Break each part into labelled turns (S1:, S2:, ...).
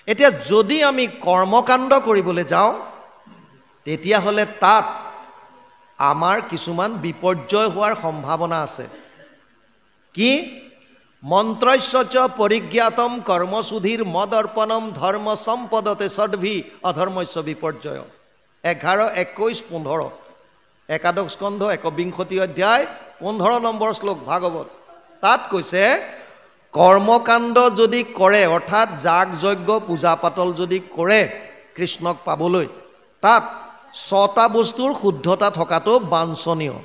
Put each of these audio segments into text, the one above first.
S1: এতিয়া যদি আমি কৰ্মকাণ্ড কৰিবলৈ যাওঁ তেতিয়াহ'লে তাত আমাৰ কিছুমান বিপৰ্যয় হোৱাৰ সম্ভাৱনা আছে। কি? মন্ত্ৰস্য পৰিজ্ঞাতম কৰ্মসুধীৰ মদৰ্পণম ধৰ্ম সম্পদতে ষডভি অধৰ্মস্য বিপৰ্যয়। 11, 21, 15 একাদশ স্কন্ধ 21 অধ্যায় 15 নম্বৰ শ্লোক ভাগৱত। তাত কৈছে কৰ্মকাণ্ড যদি কৰে, অৰ্থাৎ যাগ যজ্ঞ পূজা পাতল যদি কৰে কৃষ্ণক পাবলৈ, তাত 6টা বস্তুৰ শুদ্ধতা থকাটো বাঞ্ছনীয়।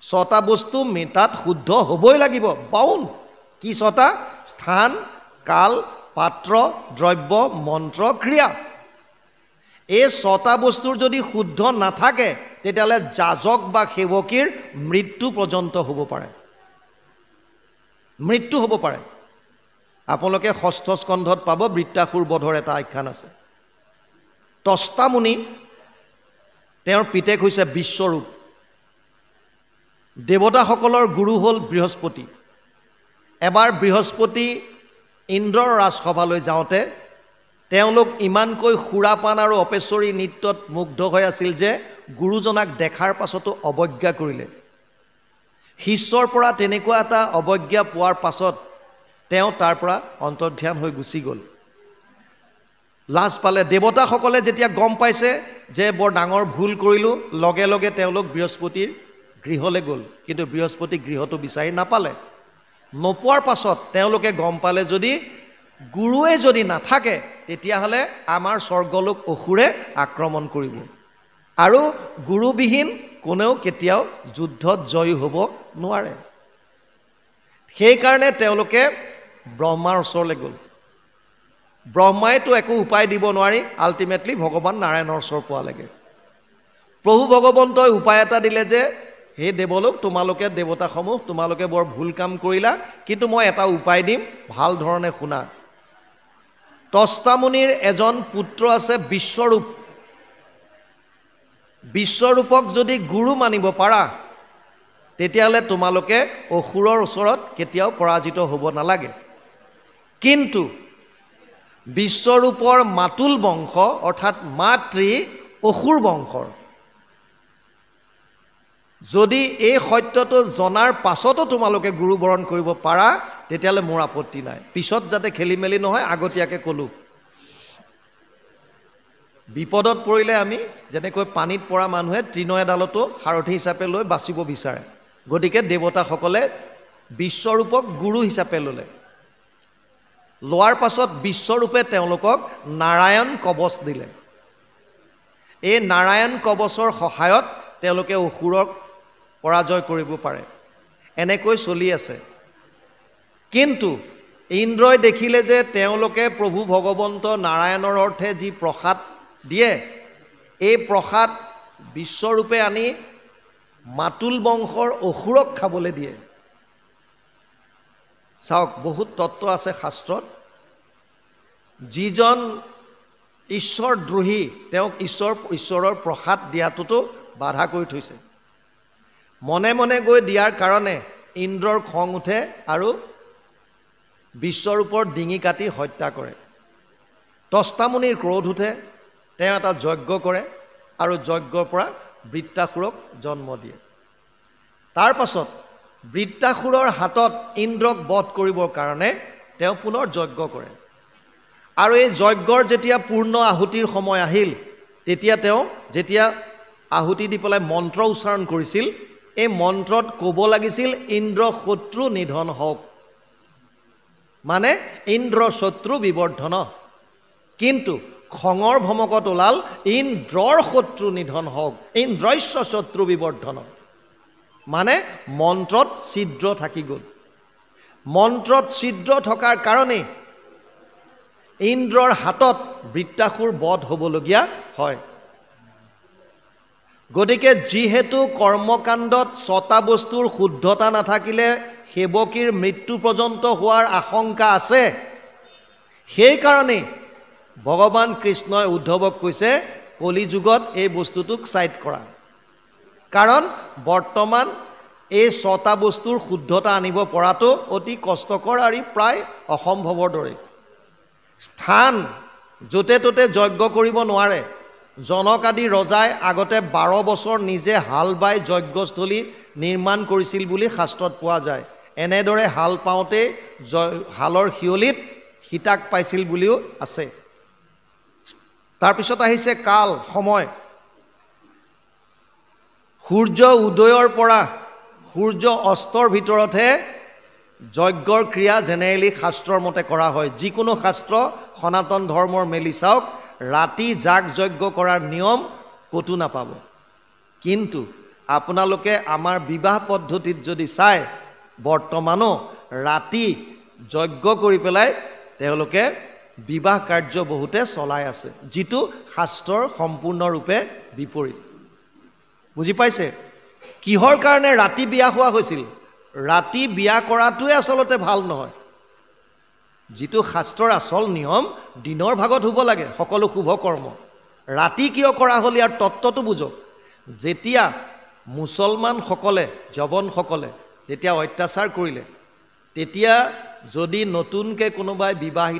S1: 6টা বস্তু তাত শুদ্ধ হ'বই লাগিব। বাউন কি 6টা? স্থান, কাল, পাত্ৰ, দ্ৰব্য, মন্ত্ৰ, ক্ৰিয়া। এই 6টা বস্তুৰ যদি শুদ্ধ নাথাকে তেতিয়াহ'লে যাজক বা সেৱকীৰ মৃত্যু পৰ্যন্ত হ'ব পাৰে। মৃত্যু হ'ব পাৰে। আপোনালোকে 6ষ্ঠ স্কন্ধত পাব বৃত্তাসুৰ বধৰ এটা আখ্যান আছে। তস্তা মুনি, তেওঁৰ পিতেক হৈছে বিশ্বৰূপ। দেৱতাসকলৰ গুৰু হ'ল বৃহস্পতি। এবাৰ বৃহস্পতি ইন্দ্ৰৰ ৰাজসভালৈ যাওঁতে তেওঁলোক ইমানকৈ সুৰাপান আৰু অপেশ্বৰী নৃত্যত মুগ্ধ হৈ আছিল যে গুৰুজনাক দেখাৰ পাছতো অৱজ্ঞা কৰিলে। শিষ্যৰ পৰা তেনেকুৱা এটা অৱজ্ঞা পোৱাৰ পাছত তেওঁ তাৰ পৰা অন্তৰ্ধান হৈ গুচি গ'ল। লাজ পালে। দেৱতাসকলে যেতিয়া গম পাইছে যে বৰ ডাঙৰ ভুল কৰিলোঁ, লগে লগে তেওঁলোক বৃহস্পতিৰ গৃহলৈ গ'ল। কিন্তু বৃহস্পতি গৃহটো বিচাৰি নাপালে। নোপোৱাৰ পাছত তেওঁলোকে গম পালে যদি গুৰুৱে যদি নাথাকে তেতিয়াহ'লে আমাৰ স্বৰ্গলোক অসুৰে আক্ৰমণ কৰিব আৰু গুৰুবিহীন কোনেও কেতিয়াও যুদ্ধত জয়ী হ'ব নোৱাৰে। সেইকাৰণে তেওঁলোকে ব্ৰহ্মাৰ ওচৰলৈ গ'ল। ব্ৰহ্মাইতো একো উপায় দিব নোৱাৰি, আল্টিমেটলি ভগৱান নাৰায়ণৰ ওচৰ পোৱালেগে। প্ৰভু ভগৱন্তই উপায় এটা দিলে যে হে দেৱলোক, তোমালোকে দেৱতাসমূহ তোমালোকে বৰ ভুল কাম কৰিলা, কিন্তু মই এটা উপায় দিম, ভাল ধৰণে শুনা। তস্তামুনিৰ এজন পুত্ৰ আছে বিশ্বৰূপ। বিশ্বৰূপক যদি গুৰু মানিব পাৰা তেতিয়াহ'লে তোমালোকে অসুৰৰ ওচৰত কেতিয়াও পৰাজিত হ'ব নালাগে। কিন্তু বিশ্বৰূপৰ মাতুল বংশ অৰ্থাৎ মাতৃ অসুৰ বংশৰ। যদি এই সত্যটো জনাৰ পাছতো তোমালোকে গুৰুবৰণ কৰিব পাৰা তেতিয়াহ'লে মোৰ আপত্তি নাই। পিছত যাতে খেলি মেলি নহয় আগতীয়াকৈ ক'লোঁ। বিপদত পৰিলে আমি যেনেকৈ পানীত পৰা মানুহে তৃণ এডালতো সাৰথি হিচাপে লৈ বাচিব বিচাৰে, গতিকে দেৱতাসকলে বিশ্বৰূপক গুৰু হিচাপে ল'লে। লোৱাৰ পাছত বিশ্বৰূপে তেওঁলোকক নাৰায়ণ কৱচ দিলে। এই নাৰায়ণ কৱচৰ সহায়ত তেওঁলোকে অসুৰক পৰাজয় কৰিব পাৰে। এনেকৈ চলি আছে। কিন্তু ইন্দ্ৰই দেখিলে যে তেওঁলোকে প্ৰভু ভগৱন্ত নাৰায়ণৰ অৰ্থে যি প্ৰসাদ দিয়ে, এই প্ৰসাদ বিশ্বৰূপে আনি মাতুল বংশৰ অসুৰক খাবলৈ দিয়ে। চাওক, বহুত তত্ত্ব আছে শাস্ত্ৰত। যিজন ঈশ্বৰদ্ৰোহী তেওঁক ঈশ্বৰৰ প্ৰসাদ দিয়াটোতো বাধা কৰি থৈছে। মনে মনে গৈ দিয়াৰ কাৰণে ইন্দ্ৰৰ খং উঠে আৰু বিশ্বৰূপৰ ডিঙি কাটি হত্যা কৰে। তস্তামুনিৰ ক্ৰোধ উঠে, তেওঁ এটা যজ্ঞ কৰে আৰু যজ্ঞৰ পৰা বৃত্তাসুৰক জন্ম দিয়ে। তাৰ পাছত বৃত্তাসুৰৰ হাতত ইন্দ্ৰক বধ কৰিবৰ কাৰণে তেওঁ পুনৰ যজ্ঞ কৰে। আৰু এই যজ্ঞৰ যেতিয়া পূৰ্ণ আহুতিৰ সময় আহিল তেতিয়া তেওঁ যেতিয়া আহুতি দি পেলাই মন্ত্ৰ উচ্চাৰণ কৰিছিল, এই মন্ত্ৰত ক'ব লাগিছিল ইন্দ্ৰ শত্ৰু নিধন হওক, মানে ইন্দ্ৰ শত্ৰু বিবৰ্ধন। কিন্তু খঙৰ ভমকত ওলাল ইন্দ্ৰৰ শত্ৰু নিধন হওক, ইন্দ্ৰস্য শত্ৰু বিবৰ্ধন, মানে মন্ত্ৰত ছিদ্ৰ থাকি গ'ল। মন্ত্ৰত ছিদ্ৰ থকাৰ কাৰণেই ইন্দ্ৰৰ হাতত বৃত্তাসুৰ বধ হ'বলগীয়া হয়। গতিকে যিহেতু কৰ্মকাণ্ডত 6টা বস্তুৰ শুদ্ধতা নাথাকিলে সেৱকীৰ মৃত্যু পৰ্যন্ত হোৱাৰ আশংকা আছে, সেইকাৰণেই ভগৱান কৃষ্ণই উদ্ধৱক কৈছে কলি যুগত এই বস্তুটোক চাইড কৰা। কাৰণ বৰ্তমান এই 6টা বস্তুৰ শুদ্ধতা আনিব পৰাটো অতি কষ্টকৰ আৰু প্ৰায় অসম্ভৱৰ দৰে। স্থান য'তে ত'তে যজ্ঞ কৰিব নোৱাৰে। জনক আদি ৰজাই আগতে 12 বছৰ নিজে হাল বাই যজ্ঞস্থলী নিৰ্মাণ কৰিছিল বুলি শাস্ত্ৰত পোৱা যায়। এনেদৰে হাল পাওঁতে হালৰ শিয়লিত সীতাক পাইছিল বুলিও আছে। তাৰপিছত আহিছে কাল, সময়। সূৰ্য উদয়ৰ পৰা সূৰ্য অস্তৰ ভিতৰতহে যজ্ঞৰ ক্ৰিয়া জেনেৰেলি শাস্ত্ৰৰ মতে কৰা হয়। যিকোনো শাস্ত্ৰ সনাতন ধৰ্মৰ মেলি চাওক, ৰাতি যাগ যজ্ঞ কৰাৰ নিয়ম ক'তো নাপাব। কিন্তু আপোনালোকে আমাৰ বিবাহ পদ্ধতিত যদি চায়, বৰ্তমানো ৰাতি যজ্ঞ কৰি পেলাই তেওঁলোকে বিবাহ কাৰ্য বহুতে চলাই আছে, যিটো শাস্ত্ৰৰ সম্পূৰ্ণৰূপে বিপৰীত। বুজি পাইছে? কিহৰ কাৰণে ৰাতি বিয়া হোৱা হৈছিল? ৰাতি বিয়া কৰাটোৱে আচলতে ভাল নহয়। যিটো শাস্ত্ৰৰ আচল নিয়ম, দিনৰ ভাগত হ'ব লাগে সকলো শুভ কৰ্ম। ৰাতি কিয় কৰা হ'ল ইয়াৰ তত্ত্বটো বুজক। যেতিয়া মুছলমানসকলে, যৱনসকলে যেতিয়া অত্যাচাৰ কৰিলে, তেতিয়া যদি নতুনকৈ কোনোবাই বিবাহ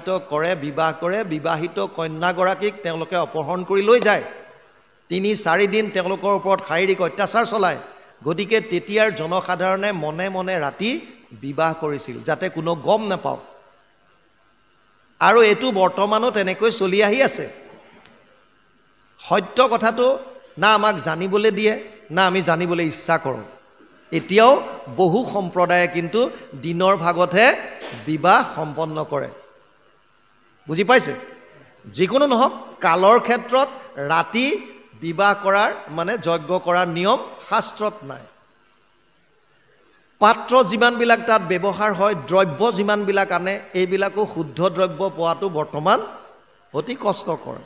S1: কৰে, বিবাহিত কন্যাগৰাকীক তেওঁলোকে অপহৰণ কৰি লৈ যায়, 3-4 দিন তেওঁলোকৰ ওপৰত শাৰীৰিক অত্যাচাৰ চলায়। গতিকে তেতিয়াৰ জনসাধাৰণে মনে মনে ৰাতি বিবাহ কৰিছিল, যাতে কোনো গম নাপাওক। আৰু এইটো বৰ্তমানো তেনেকৈ চলি আহি আছে। সত্য কথাটো না আমাক জানিবলৈ দিয়ে, না আমি জানিবলৈ ইচ্ছা কৰোঁ। এতিয়াও বহু সম্প্ৰদায়ে কিন্তু দিনৰ ভাগতহে বিবাহ সম্পন্ন কৰে। বুজি পাইছে? যিকোনো নহওক, কালৰ ক্ষেত্ৰত ৰাতি বিবাহ কৰাৰ মানে যজ্ঞ কৰাৰ নিয়ম শাস্ত্ৰত নাই। পাত্ৰ যিমানবিলাক তাত ব্যৱহাৰ হয়, দ্ৰব্য যিমানবিলাক আনে, এইবিলাকো শুদ্ধ দ্ৰব্য পোৱাটো বৰ্তমান অতি কষ্টকৰ।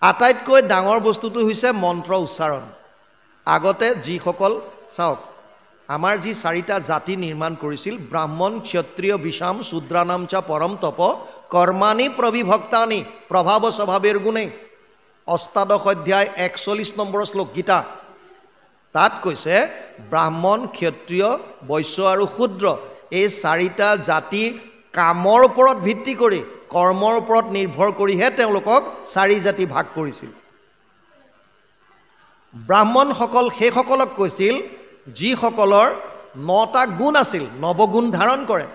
S1: আটাইতকৈ ডাঙৰ বস্তুটো হৈছে মন্ত্ৰ উচ্চাৰণ। আগতে যিসকল, চাওক, আমাৰ যি 4টা জাতি নিৰ্মাণ কৰিছিল, ব্ৰাহ্মণ, ক্ষত্ৰিয়, বিষাম, শূদ্ৰানাম চ পৰম তপ, কৰ্মাণি প্ৰবিভক্তানি প্ৰভাৱ স্বভাৱেৰ গুণে। 8 অধ্যায় 41 নম্বৰ শ্লোক গীতা। তাত কৈছে ব্ৰাহ্মণ, ক্ষত্ৰিয়, বৈশ্য আৰু শূদ্ৰ এই 4টা জাতি কামৰ ওপৰত ভিত্তি কৰি, কৰ্মৰ ওপৰত নিৰ্ভৰ কৰিহে তেওঁলোকক 4 জাতি ভাগ কৰিছিল। ব্ৰাহ্মণসকল সেইসকলক কৈছিল যিসকলৰ 9টা গুণ আছিল, নৱগুণ ধাৰণ কৰে।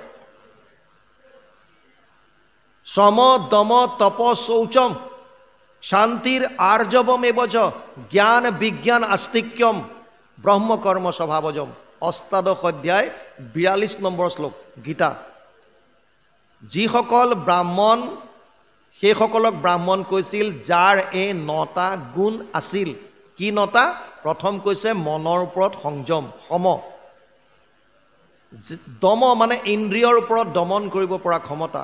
S1: সম, দম, তপ, শৌচম, শান্তিৰ আৰ্জবম এবচ, জ্ঞান, বিজ্ঞান, আস্তিক্যম, ব্ৰহ্মকৰ্ম স্বভাৱজম। 8 অধ্যায় 42 নম্বৰ শ্লোক গীতা। যিসকল ব্ৰাহ্মণ, সেইসকলক ব্ৰাহ্মণ কৈছিল যাৰ এই 9টা গুণ আছিল। কি 9টা? প্ৰথম কৈছে মনৰ ওপৰত সংযম, সম। দম মানে ইন্দ্ৰিয়ৰ ওপৰত দমন কৰিব পৰা ক্ষমতা।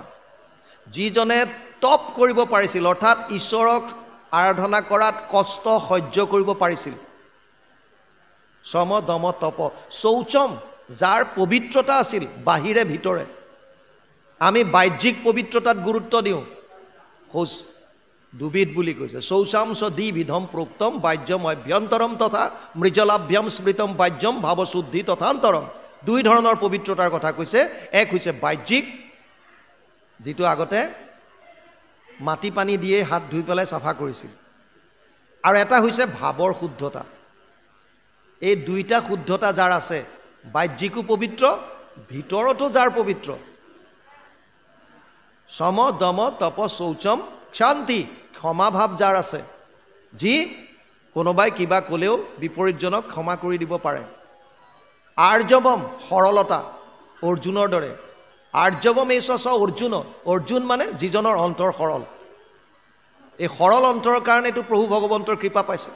S1: যিজনে তপ কৰিব পাৰিছিল, অৰ্থাৎ ঈশ্বৰক আৰাধনা কৰাত কষ্ট সহ্য কৰিব পাৰিছিল। সম, দম, তপ। শৌচম, যাৰ পবিত্ৰতা আছিল বাহিৰে ভিতৰে। আমি বাহ্যিক পবিত্ৰতাত গুৰুত্ব দিওঁ, শৌচ দুবিধ বুলি কৈছে। শৌচাম চ দ্বিবিধম প্ৰোক্তম, বাহ্যম অভ্যন্তৰম তথা মৃজলাভ্যম স্মৃতম বাহ্যম ভাৱশুদ্ধি তথান্তৰম। 2 ধৰণৰ পবিত্ৰতাৰ কথা কৈছে। এক হৈছে বাহ্যিক, যিটো আগতে মাটি পানী দিয়ে হাত ধুই পেলাই চাফা কৰিছিল, আৰু এটা হৈছে ভাৱৰ শুদ্ধতা। এই 2টা শুদ্ধতা যাৰ আছে, বাহ্যিকো পবিত্ৰ, ভিতৰতো যাৰ পবিত্ৰ। সম, দম, তপ, শৌচম, শান্তি, ক্ষমাভাৱ যাৰ আছে, যি কোনোবাই কিবা ক'লেও বিপৰীতজনক ক্ষমা কৰি দিব পাৰে। আৰ্জবম, সৰলতা, অৰ্জুনৰ দৰে। আৰ্জবম এই চ অৰ্জুন। অৰ্জুন মানে যিজনৰ অন্তৰ সৰল। এই সৰল অন্তৰৰ কাৰণেতো প্ৰভু ভগৱন্তৰ কৃপা পাইছে।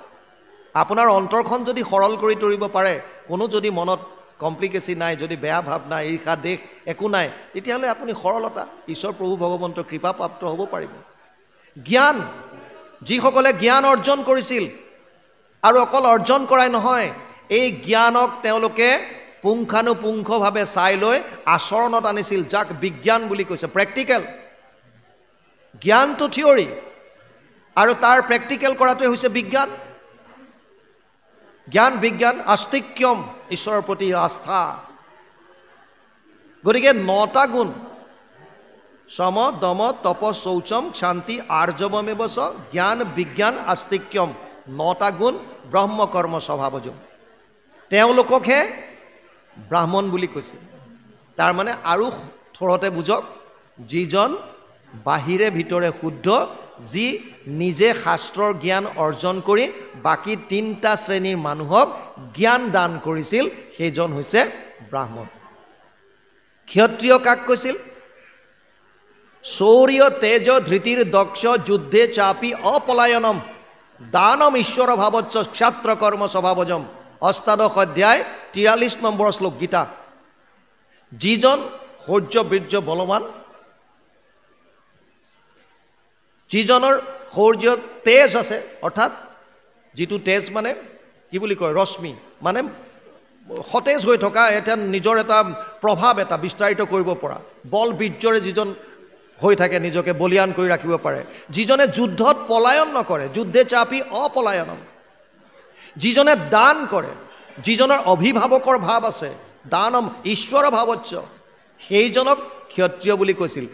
S1: আপোনাৰ অন্তৰখন যদি সৰল কৰি তৰিব পাৰে, কোনো যদি মনত কমপ্লিকেচি নাই, যদি বেয়া ভাৱ নাই, ঈৰ্ষা দেশ একো নাই, তেতিয়াহ'লে আপুনি সৰলতা, ঈশ্বৰ প্ৰভু ভগৱন্তৰ কৃপা প্ৰাপ্ত হ'ব পাৰিব। জ্ঞান, যিসকলে জ্ঞান অৰ্জন কৰিছিল, আৰু অকল অৰ্জন কৰাই নহয়, এই জ্ঞানক তেওঁলোকে পুংখানুপুংখভাৱে চাই লৈ আচৰণত আনিছিল, যাক বিজ্ঞান বুলি কৈছে, প্ৰেক্টিকেল। জ্ঞানটো থিয়ৰী, আৰু তাৰ প্ৰেক্টিকেল কৰাটোৱে হৈছে বিজ্ঞান। জ্ঞান, বিজ্ঞান, আস্তিক্যম, ঈশ্বৰৰ প্ৰতি আস্থা। গতিকে 9টা গুণ, সম দম তপ শৌচম শান্তি আৰ্জৱমেৱ চ জ্ঞান বিজ্ঞান আস্তিক্যম 9টা গুণ ব্ৰহ্মকৰ্ম স্বভাৱজম। তেওঁলোককহে ব্ৰাহ্মণ বুলি কৈছে। তাৰমানে আৰু থৰতে বুজক, যিজন বাহিৰে ভিতৰে শুদ্ধ, যি নিজে শাস্ত্ৰৰ জ্ঞান অৰ্জন কৰি বাকী 3টা শ্ৰেণীৰ মানুহক জ্ঞান দান কৰিছিল, সেইজন হৈছে ব্ৰাহ্মণ। ক্ষত্ৰিয় কাক কৈছিল? শৌৰ্য তেজ ধৃতিৰ দক্ষ যুদ্ধে চাপি অপলায়নম দানম ঈশ্বৰ ভাৱচ্চ ক্ষাত্ৰ কৰ্ম স্বভাৱজম। অষ্টাদশ অধ্যায় 43 নম্বৰ শ্লোক গীতা। যিজন শৌৰ্য বীৰ্য বলৱান, যিজনৰ শৌৰ্য তেজ আছে, অৰ্থাৎ যিটো তেজ মানে কি বুলি কয়, ৰশ্মি, মানে সতেজ হৈ থকা, এটা নিজৰ এটা প্ৰভাৱ এটা বিস্তাৰিত কৰিব পৰা, বল বীৰ্যৰে যিজন হৈ থাকে, নিজকে বলিয়ান কৰি ৰাখিব পাৰে, যিজনে যুদ্ধত পলায়ন নকৰে, যুদ্ধে চাপি অপলায়নম, যিজনে দান কৰে, যিজনৰ অভিভাৱকৰ ভাৱ আছে, দানম ঈশ্বৰ ভাৱচ্চ, সেইজনক ক্ষত্ৰিয় বুলি কৈছিল।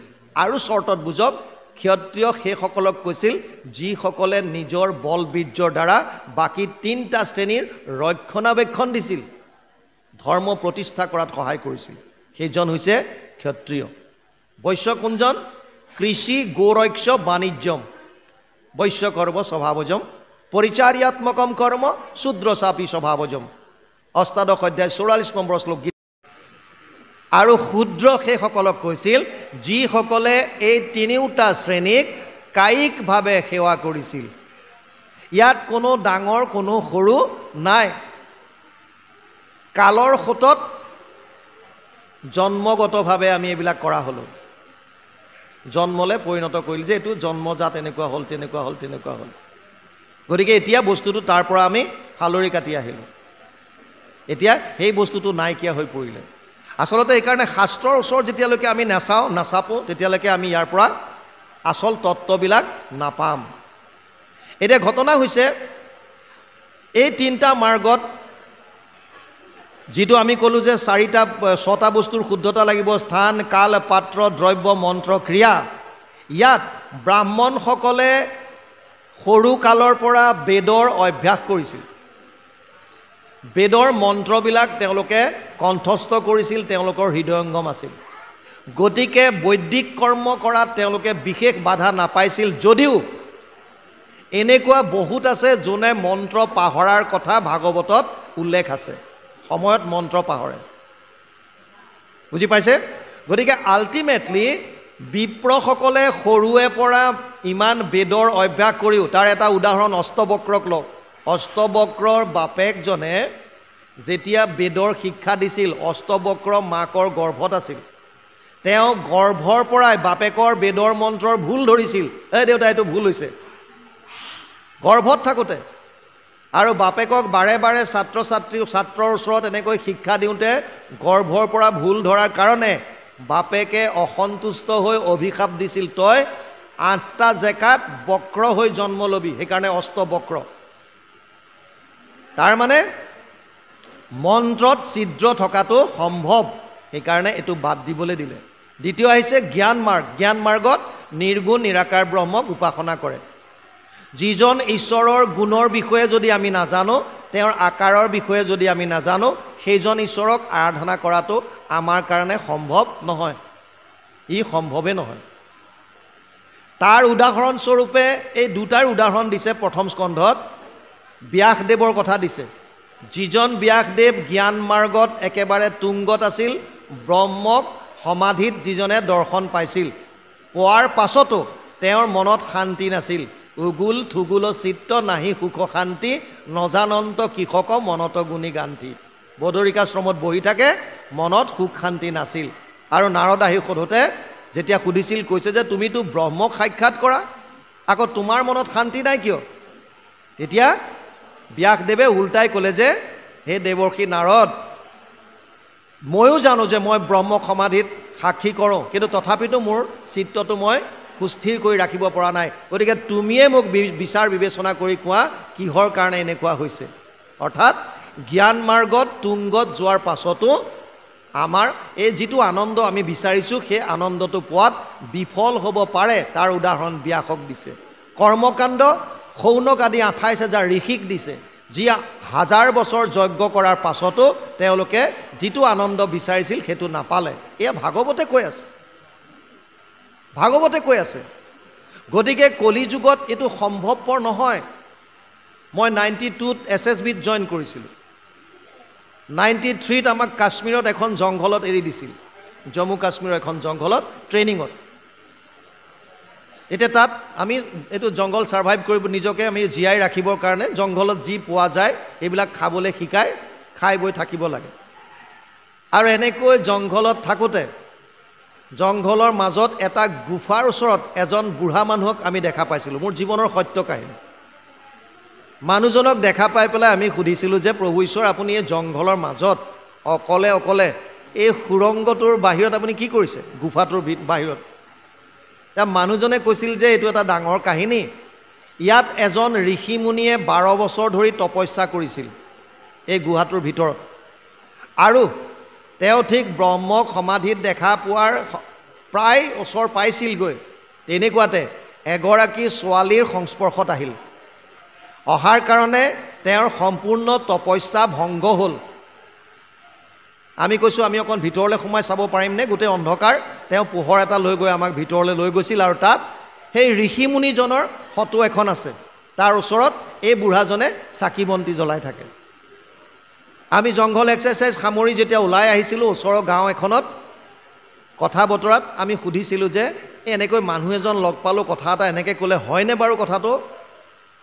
S1: আৰু চৰ্তত বুজক, ক্ষত্ৰিয় সেইসকলক কৈছিল যিসকলে নিজৰ বল বীৰ্যৰ দ্বাৰা বাকী 3টা শ্ৰেণীৰ ৰক্ষণাবেক্ষণ দিছিল, ধৰ্ম প্ৰতিষ্ঠা কৰাত সহায় কৰিছিল, সেইজন হৈছে ক্ষত্ৰিয়। বৈশ্য কোনজন? কৃষি গোৰক্ষ বাণিজ্যম বৈশ্য কৰ্ম স্বভাৱজম পৰিচাৰ্যাত্মকম কৰ্ম শূদ্ৰ চাপি স্বভাৱজম। অষ্টাদশ অধ্যায় 44 নম্বৰ শ্লোক। আৰু শূদ্ৰ সেইসকলক কৈছিল যিসকলে এই 3টা শ্ৰেণীক কায়িকভাৱে সেৱা কৰিছিল। ইয়াত কোনো ডাঙৰ কোনো সৰু নাই। কালৰ সোঁতত জন্মগতভাৱে আমি এইবিলাক কৰা হ'লোঁ, জন্মলে পৰিণত কৰিল যে এইটো জন্মজাত, এনেকুৱা হ'ল তেনেকুৱা হ'ল তেনেকুৱা হ'ল। গতিকে এতিয়া বস্তুটো তাৰ পৰা আমি ফালৰি কাটি আহিলোঁ, এতিয়া সেই বস্তুটো নাইকিয়া হৈ পৰিলে। আচলতে এইকাৰণে শাস্ত্ৰৰ ওচৰত যেতিয়ালৈকে আমি নাচাপোঁ তেতিয়ালৈকে আমি ইয়াৰ পৰা আচল তত্ত্ববিলাক নাপাম। এতিয়া ঘটনা হৈছে, এই 3টা মাৰ্গত যিটো আমি ক'লোঁ যে 6টা বস্তুৰ শুদ্ধতা লাগিব, স্থান কাল পাত্ৰ দ্ৰব্য মন্ত্ৰ ক্ৰিয়া। ইয়াত ব্ৰাহ্মণসকলে সৰু কালৰ পৰা বেদৰ অভ্যাস কৰিছিল, বেদৰ মন্ত্ৰবিলাক তেওঁলোকে কণ্ঠস্থ কৰিছিল, তেওঁলোকৰ হৃদয়ংগম আছিল। গতিকে বৈদিক কৰ্ম কৰাত তেওঁলোকে বিশেষ বাধা নাপাইছিল। যদিও এনেকুৱা বহুত আছে যোনে মন্ত্ৰ পাহৰাৰ কথা ভাগৱতত উল্লেখ আছে, সময়ত মন্ত্ৰ পাহৰে, বুজি পাইছে? গতিকে আল্টিমেটলি বিপ্ৰসকলে সৰুৰে পৰা ইমান বেদৰ অভ্যাস কৰিও, তাৰ এটা উদাহৰণ অষ্টবক্ৰক লওক। অষ্টবক্ৰৰ বাপেকজনে যেতিয়া বেদৰ শিক্ষা দিছিল, অষ্টবক্ৰ মাকৰ গৰ্ভত আছিল। তেওঁ গৰ্ভৰ পৰাই বাপেকৰ বেদৰ মন্ত্ৰৰ ভুল ধৰিছিল, এই দেউতা এইটো ভুল হৈছে, গৰ্ভত থাকোঁতে। আৰু বাপেকক বাৰে বাৰে ছাত্ৰৰ ওচৰত এনেকৈ শিক্ষা দিওঁতে গৰ্ভৰ পৰা ভুল ধৰাৰ কাৰণে বাপেকে অসন্তুষ্ট হৈ অভিশাপ দিছিল, তই 8টা জেকাত বক্ৰ হৈ জন্ম ল'বি, সেইকাৰণে অষ্টবক্ৰ। তাৰ মানে মন্ত্ৰত ছিদ্ৰ থকাটো সম্ভৱ, সেইকাৰণে এইটো বাদ দিবলৈ দিলে। দ্বিতীয় আহিছে জ্ঞান মাৰ্গ। জ্ঞান মাৰ্গত নিৰ্গুণ নিৰাকাৰ ব্ৰহ্মক উপাসনা কৰে। যিজন ঈশ্বৰৰ গুণৰ বিষয়ে যদি আমি নাজানো, তেওঁৰ আকাৰৰ বিষয়ে যদি আমি নাজানো, সেইজন ঈশ্বৰক আৰাধনা কৰাটো আমাৰ কাৰণে সম্ভৱ নহয়, ই সম্ভৱেই নহয়। তাৰ উদাহৰণস্বৰূপে এই 2টাৰ উদাহৰণ দিছে প্ৰথম স্কন্ধত। ব্যাসদেৱৰ কথা দিছে, যিজন ব্যাসদেৱ জ্ঞান মাৰ্গত একেবাৰে তুংগত আছিল, ব্ৰহ্মক সমাধিত যিজনে দৰ্শন পাইছিল, পোৱাৰ পাছতো তেওঁৰ মনত শান্তি নাছিল। উগুল থুগুল চিত্ত নাহি সুখ শান্তি নজানন্ত কৃষক মনত গুণী গান্তি। বদৰিকাশ্ৰমত বহি থাকে, মনত সুখ শান্তি নাছিল। আৰু নাৰদ আহি সোধোতে যেতিয়া সুধিছিল, কৈছে যে তুমিতো ব্ৰহ্মক সাক্ষাৎ কৰা, আকৌ তোমাৰ মনত শান্তি নাই কিয়? তেতিয়া ব্যাসদেৱে উল্টাই ক'লে যে, হে দেৱৰ্ষি নাৰদ, ময়ো জানো যে মই ব্ৰহ্মক সমাধিত সাক্ষী কৰোঁ, কিন্তু তথাপিতো মোৰ চিত্তটো মই সুস্থিৰ কৰি ৰাখিব পৰা নাই। গতিকে তুমিয়ে মোক বিচাৰ বিবেচনা কৰি কোৱা কিহৰ কাৰণে এনেকুৱা হৈছে। অৰ্থাৎ জ্ঞান মাৰ্গত তুংগত যোৱাৰ পাছতো আমাৰ এই যিটো আনন্দ আমি বিচাৰিছোঁ সেই আনন্দটো পোৱাত বিফল হ'ব পাৰে তাৰ উদাহৰণ ব্যাসক দিছে। কৰ্মকাণ্ড শৌনক আদি 28,000 ঋষিক দিছে, যি 1000 বছৰ যজ্ঞ কৰাৰ পাছতো তেওঁলোকে যিটো আনন্দ বিচাৰিছিল সেইটো নাপালে। এয়া ভাগৱতে কৈ আছে, ভাগৱতে কৈ আছে। গতিকে কলি যুগত এইটো সম্ভৱপৰ নহয়। মই 92ত SSBত জইন কৰিছিলোঁ। 93ত আমাক কাশ্মীৰত এখন জংঘলত এৰি দিছিল, জম্মু কাশ্মীৰৰ এখন জংঘলত ট্ৰেইনিঙত। এতিয়া তাত আমি এইটো জংঘল ছাৰ্ভাইভ কৰিব, নিজকে আমি জীয়াই ৰাখিবৰ কাৰণে জংঘলত যি পোৱা যায় এইবিলাক খাবলৈ শিকায়, খাই বৈ থাকিব লাগে। আৰু এনেকৈ জংঘলত থাকোঁতে জংঘলৰ মাজত এটা গুফাৰ ওচৰত এজন বুঢ়া মানুহক আমি দেখা পাইছিলোঁ। মোৰ জীৱনৰ সত্য কাহিনী। মানুহজনক দেখা পাই পেলাই আমি সুধিছিলোঁ যে প্ৰভু ঈশ্বৰ, আপুনি এই জংঘলৰ মাজত অকলে অকলে এই সুৰংগটোৰ বাহিৰত আপুনি কি কৰিছে, গুফাটোৰ বাহিৰত? এতিয়া মানুহজনে কৈছিল যে এইটো এটা ডাঙৰ কাহিনী। ইয়াত এজন ঋষিমুনিয়ে 12 বছৰ ধৰি তপস্যা কৰিছিল এই গুহাটোৰ ভিতৰত, আৰু তেওঁ ঠিক ব্ৰহ্মক সমাধিত দেখা পোৱাৰ প্ৰায় ওচৰ পাইছিলগৈ। তেনেকুৱাতে এগৰাকী ছোৱালীৰ সংস্পৰ্শত আহিল। অহাৰ কাৰণে তেওঁৰ সম্পূৰ্ণ তপস্যা ভংগ হ'ল। আমি কৈছোঁ আমি অকণ ভিতৰলৈ সোমাই চাব পাৰিমনে? গোটেই অন্ধকাৰ। তেওঁ পোহৰ এটা লৈ গৈ আমাক ভিতৰলৈ লৈ গৈছিল, আৰু তাত সেই ঋষিমুনিজনৰ ফটো এখন আছে। তাৰ ওচৰত এই বুঢ়াজনে চাকি বন্তি জ্বলাই থাকে। আমি জংঘল এক্সাৰচাইজ সামৰি যেতিয়া ওলাই আহিছিলোঁ ওচৰৰ গাঁও এখনত, কথা বতৰাত আমি সুধিছিলোঁ যে এনেকৈ মানুহ এজন লগ পালোঁ, কথা এটা এনেকৈ ক'লে হয়নে বাৰু কথাটো?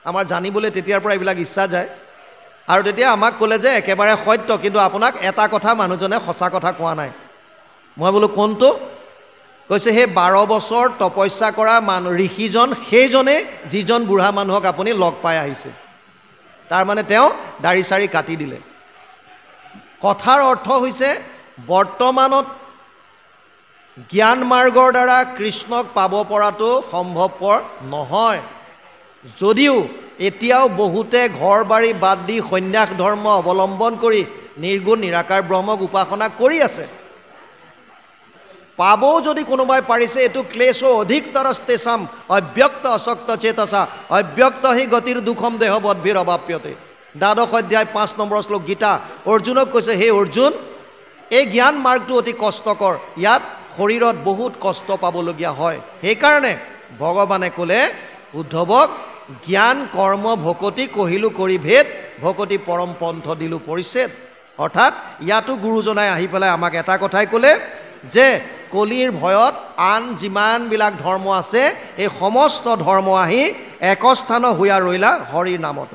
S1: আমাৰ জানিবলৈ তেতিয়াৰ পৰা এইবিলাক ইচ্ছা যায়। আৰু তেতিয়া আমাক ক'লে যে একেবাৰে সত্য, কিন্তু আপোনাক এটা কথা মানুহজনে সঁচা কথা কোৱা নাই। মই বোলো কোনটো? কৈছে সেই 12 বছৰ তপস্যা কৰা মানুহ ঋষিজন সেইজনেই যিজন বুঢ়া মানুহক আপুনি লগ পাই আহিছে। তাৰমানে তেওঁ দাড়ি চাৰি কাটি দিলে। কথাৰ অৰ্থ হৈছে বৰ্তমানত জ্ঞান মাৰ্গৰ দ্বাৰা কৃষ্ণক পাব পৰাটো সম্ভৱপৰ নহয়। যদিও এতিয়াও বহুতে ঘৰ বাৰী বাদ দি সন্ন্যাস ধৰ্ম অৱলম্বন কৰি নিৰ্গুণ নিৰাকাৰ ব্ৰহ্মক উপাসনা কৰি আছে। পাবও যদি কোনোবাই পাৰিছে, এইটো ক্লেশ অধিকতৰস্তেচাম অব্যক্ত অশক্ত চেতসা অব্যক্ত হি গতিৰ দুখম দেহ বদ্ভিৰ অবাপ্যতে। 12 অধ্যায় 5 নম্বৰ শ্লোক গীতা। অৰ্জুনক কৈছে, হে অৰ্জুন, এই জ্ঞান মাৰ্গটো অতি কষ্টকৰ, ইয়াত শৰীৰত বহুত কষ্ট পাবলগীয়া হয়। সেইকাৰণে ভগৱানে ক'লে উদ্ধৱক, জ্ঞান কৰ্ম ভকতি কহিলো কৰি ভেদ, ভকতি পৰম পন্থ দিলো পৰিচ্ছেদ। অৰ্থাৎ ইয়াতো গুৰুজনাই আহি পেলাই আমাক এটা কথাই ক'লে যে কলিৰ ভয়ত আন যিমানবিলাক ধৰ্ম আছে এই সমস্ত ধৰ্ম আহি একস্থান হৈয়া ৰৈলা হৰিৰ নামত।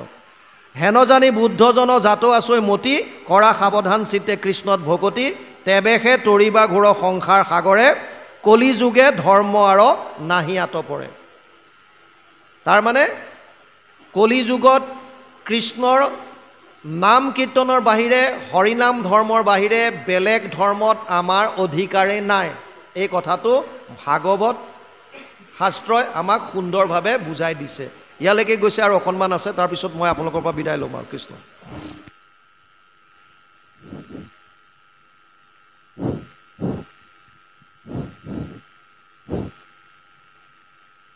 S1: হেন জানি বুদ্ধজন জাত আছৈ মতি, কৰা সাৱধান চিত্তে কৃষ্ণত ভকতি, তেবেহে তৰিবা ঘোৰ সংসাৰ সাগৰে, কলি যুগে ধৰ্ম আৰু নাহি আতপৰে। তাৰমানে কলি যুগত কৃষ্ণৰ নাম কীৰ্তনৰ বাহিৰে, হৰিনাম ধৰ্মৰ বাহিৰে বেলেগ ধৰ্মত আমাৰ অধিকাৰেই নাই। এই কথাটো ভাগৱত শাস্ত্ৰই আমাক সুন্দৰভাৱে বুজাই দিছে। ইয়ালৈকে গৈছে আৰু অকণমান আছে, তাৰপিছত মই আপোনালোকৰ পৰা বিদায় ল'ম আৰু। কৃষ্ণ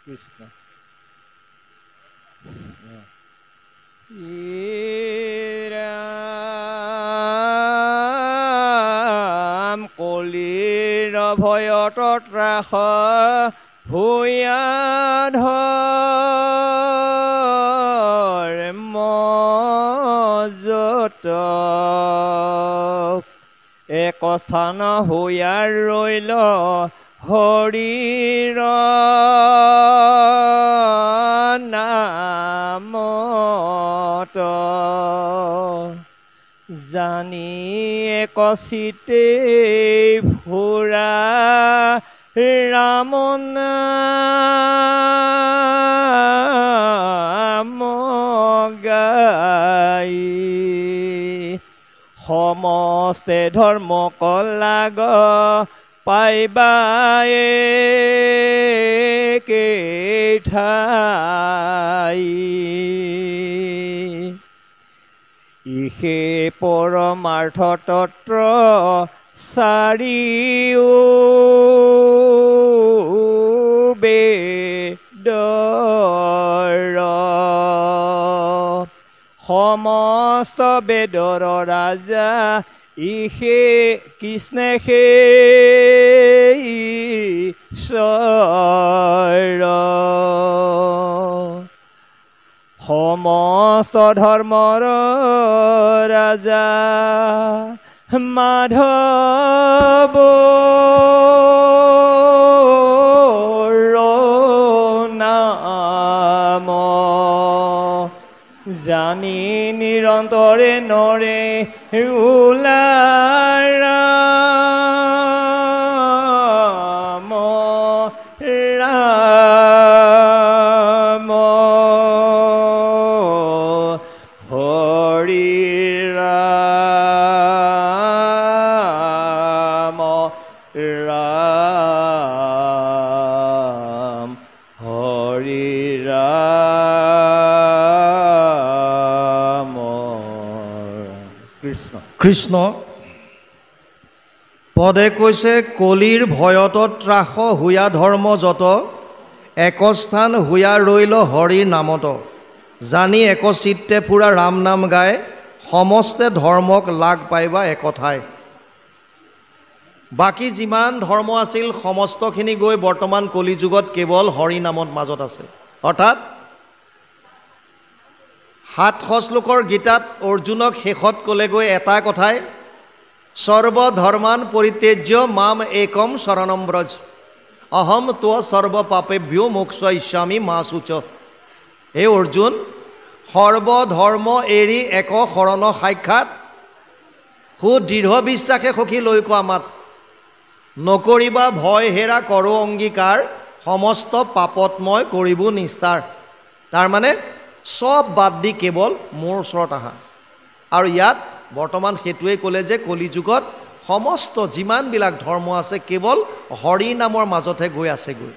S1: কৃষ্ণ।
S2: ৰাম কলিৰ ভয়ত ত্ৰাস ভূঞা ধৰ মজত, একস্থান হৈয়া ৰৈল হৰিৰ নামত। জানি একচিতে ফুৰা ৰাম নাম গাই, সমস্তে ধৰ্ম কলাগ পাইবা ঠাই, ইহে পৰমাৰ্থ তত্ত্ব চাৰিও বেদৰ সমস্ত বেদৰ ৰাজা ইহে কৃষ্ণে সেই ঈশ্বৰ সমস্ত ধৰ্মৰ ৰাজা মাধৱ নাম জানি নিৰন্তৰে নৰে ৰাম ৰাম হৰি ৰাম ৰাম হৰি ৰাম কৃষ্ণ
S1: কৃষ্ণ পদে কৈছে কলিৰ ভয়ত ত্ৰাস হুয়া ধৰ্ম যত একস্থান হুয়া ৰৈল হৰিৰ নামত জানি একচিত্তে পুৰা ৰাম নাম গায় সমস্তে ধৰ্মক লাগ পাইবা একঠাই বাকী যিমান ধৰ্ম আছিল সমস্তখিনি গৈ বৰ্তমান কলিযুগত কেৱল হৰি নামত মাজত আছে অৰ্থাৎ 700 শ্লোকৰ গীতাত অৰ্জুনক শেষত ক'লেগৈ এটা কথাই সৰ্বধৰ্মান পৰিত্যাজ্য মাম একম শৰণম ব্ৰজ অহম ত্ব সৰ্ব পাপেভ্যো মোক্ষয়িষ্যামি মা শুচ হে অৰ্জুন সৰ্বধৰ্ম এৰি এক শৰণ সাক্ষাৎ সুদৃঢ় বিশ্বাসে সখী লৈ কোৱা মাত নকৰিবা ভয় হেৰা কৰো অংগীকাৰ সমস্ত পাপত মই কৰিব নিস্তাৰ তাৰমানে সব বাদ দি কেৱল মোৰ ওচৰত আহা আৰু ইয়াত বৰ্তমান সেইটোৱে ক'লে যে কলিযুগত সমস্ত যিমানবিলাক ধৰ্ম আছে কেৱল হৰি নামৰ মাজতহে গৈ আছেগৈ